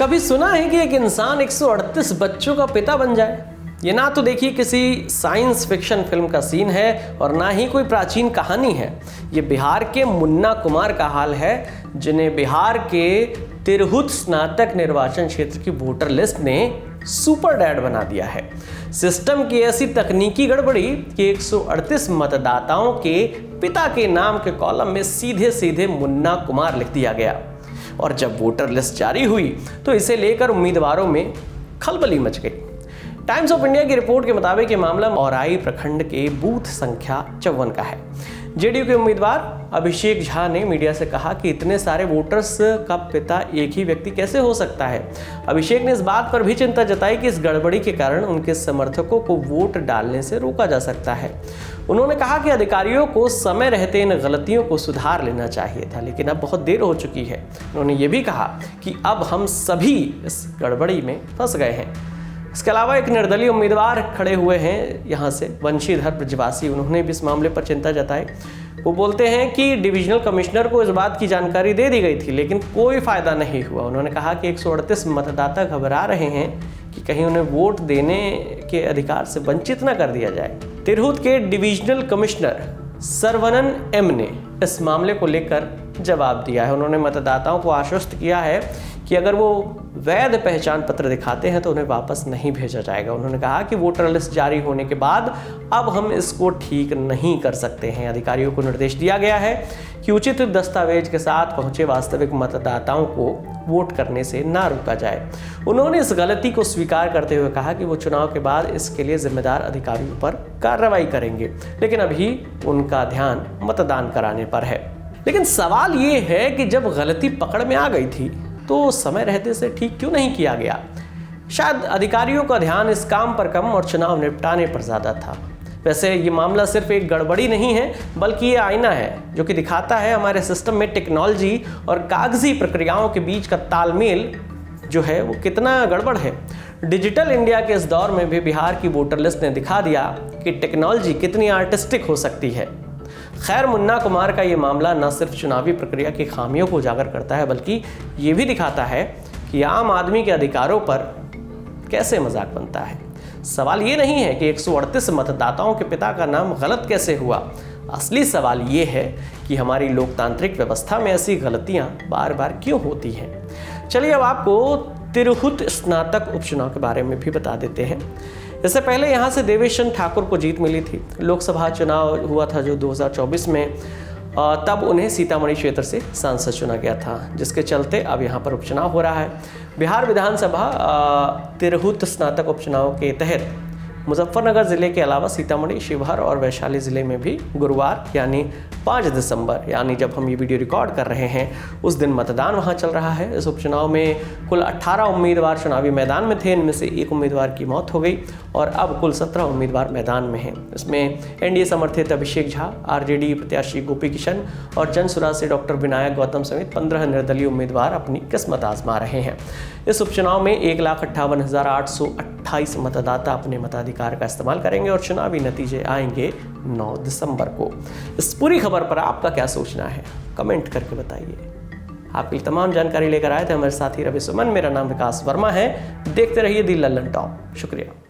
कभी सुना है कि एक इंसान 138 बच्चों का पिता बन जाए? ये ना तो देखिए किसी साइंस फिक्शन फिल्म का सीन है और ना ही कोई प्राचीन कहानी है। ये बिहार के मुन्ना कुमार का हाल है, जिन्हें बिहार के तिरहुत स्नातक निर्वाचन क्षेत्र की वोटर लिस्ट ने सुपर डैड बना दिया है। सिस्टम की ऐसी तकनीकी गड़बड़ी कि 138 मतदाताओं के पिता के नाम के कॉलम में सीधे सीधे मुन्ना कुमार लिख दिया गया। और जब वोटर लिस्ट जारी हुई तो इसे लेकर उम्मीदवारों में खलबली मच गई। टाइम्स ऑफ इंडिया की रिपोर्ट के मुताबिक ये मामला औराई प्रखंड के बूथ संख्या 54 का है। जेडीयू के उम्मीदवार अभिषेक झा ने मीडिया से कहा कि इतने सारे वोटर्स का पिता एक ही व्यक्ति कैसे हो सकता है। अभिषेक ने इस बात पर भी चिंता जताई कि इस गड़बड़ी के कारण उनके समर्थकों को वोट डालने से रोका जा सकता है। उन्होंने कहा कि अधिकारियों को समय रहते इन गलतियों को सुधार लेना चाहिए था, लेकिन अब बहुत देर हो चुकी है। उन्होंने ये भी कहा कि अब हम सभी इस गड़बड़ी में फंस गए हैं। इसके अलावा एक निर्दलीय उम्मीदवार खड़े हुए हैं यहाँ से, वंशीधर ब्रजवासी, उन्होंने भी इस मामले पर चिंता जताई। वो बोलते हैं कि डिविजनल कमिश्नर को इस बात की जानकारी दे दी गई थी, लेकिन कोई फायदा नहीं हुआ। उन्होंने कहा कि 138 मतदाता घबरा रहे हैं कि कहीं उन्हें वोट देने के अधिकार से वंचित न कर दिया जाए। तिरहुत के डिविजनल कमिश्नर सरवनन एम ने इस मामले को लेकर जवाब दिया है। उन्होंने मतदाताओं को आश्वस्त किया है कि अगर वो वैध पहचान पत्र दिखाते हैं तो उन्हें वापस नहीं भेजा जाएगा। उन्होंने कहा कि वोटर लिस्ट जारी होने के बाद अब हम इसको ठीक नहीं कर सकते हैं। अधिकारियों को निर्देश दिया गया है कि उचित दस्तावेज के साथ पहुंचे वास्तविक मतदाताओं को वोट करने से ना रोका जाए। उन्होंने इस गलती को स्वीकार करते हुए कहा कि वो चुनाव के बाद इसके लिए जिम्मेदार अधिकारियों पर कार्रवाई करेंगे, लेकिन अभी उनका ध्यान मतदान कराने पर है। लेकिन सवाल ये है कि जब गलती पकड़ में आ गई थी तो समय रहते से ठीक क्यों नहीं किया गया? शायद अधिकारियों का ध्यान इस काम पर कम और चुनाव निपटाने पर ज़्यादा था। वैसे ये मामला सिर्फ एक गड़बड़ी नहीं है, बल्कि ये आईना है जो कि दिखाता है हमारे सिस्टम में टेक्नोलॉजी और कागजी प्रक्रियाओं के बीच का तालमेल जो है वो कितना गड़बड़ है। डिजिटल इंडिया के इस दौर में भी बिहार की वोटर लिस्ट ने दिखा दिया कि टेक्नोलॉजी कितनी आर्टिस्टिक हो सकती है। खैर, मुन्ना कुमार का ये मामला न सिर्फ चुनावी प्रक्रिया की खामियों को उजागर करता है, बल्कि ये भी दिखाता है कि आम आदमी के अधिकारों पर कैसे मजाक बनता है। सवाल ये नहीं है कि 138 मतदाताओं के पिता का नाम गलत कैसे हुआ। असली सवाल ये है कि हमारी लोकतांत्रिक व्यवस्था में ऐसी गलतियां बार बार क्यों होती हैं। चलिए अब आपको तिरहुत स्नातक उपचुनाव के बारे में भी बता देते हैं। इससे पहले यहाँ से देवेशन ठाकुर को जीत मिली थी। लोकसभा चुनाव हुआ था जो 2024 में, तब उन्हें सीतामढ़ी क्षेत्र से सांसद चुना गया था, जिसके चलते अब यहाँ पर उपचुनाव हो रहा है। बिहार विधानसभा तिरहुत स्नातक उपचुनाव के तहत मुजफ्फरनगर जिले के अलावा सीतामढ़ी, शिवहर और वैशाली जिले में भी गुरुवार यानी 5 दिसंबर, यानी जब हम ये वीडियो रिकॉर्ड कर रहे हैं उस दिन मतदान वहां चल रहा है। इस उपचुनाव में कुल 18 उम्मीदवार चुनावी मैदान में थे। इनमें से एक उम्मीदवार की मौत हो गई और अब कुल 17 उम्मीदवार मैदान में हैं। इसमें एनडीए समर्थित अभिषेक झा, आरजेडी प्रत्याशी गोपी किशन और जन सुराज से डॉक्टर विनायक गौतम समेत 15 निर्दलीय उम्मीदवार अपनी किस्मत आजमा रहे हैं। इस उपचुनाव में 1,58,828 मतदाता अपने मताधिकार का इस्तेमाल करेंगे और चुनावी नतीजे आएंगे 9 दिसंबर को। इस पूरी खबर पर आपका क्या सोचना है, कमेंट करके बताइए। आपकी तमाम जानकारी लेकर आए थे हमारे साथी रवि सुमन। मेरा नाम विकास वर्मा है। देखते रहिए दी लल्लन टॉप। शुक्रिया।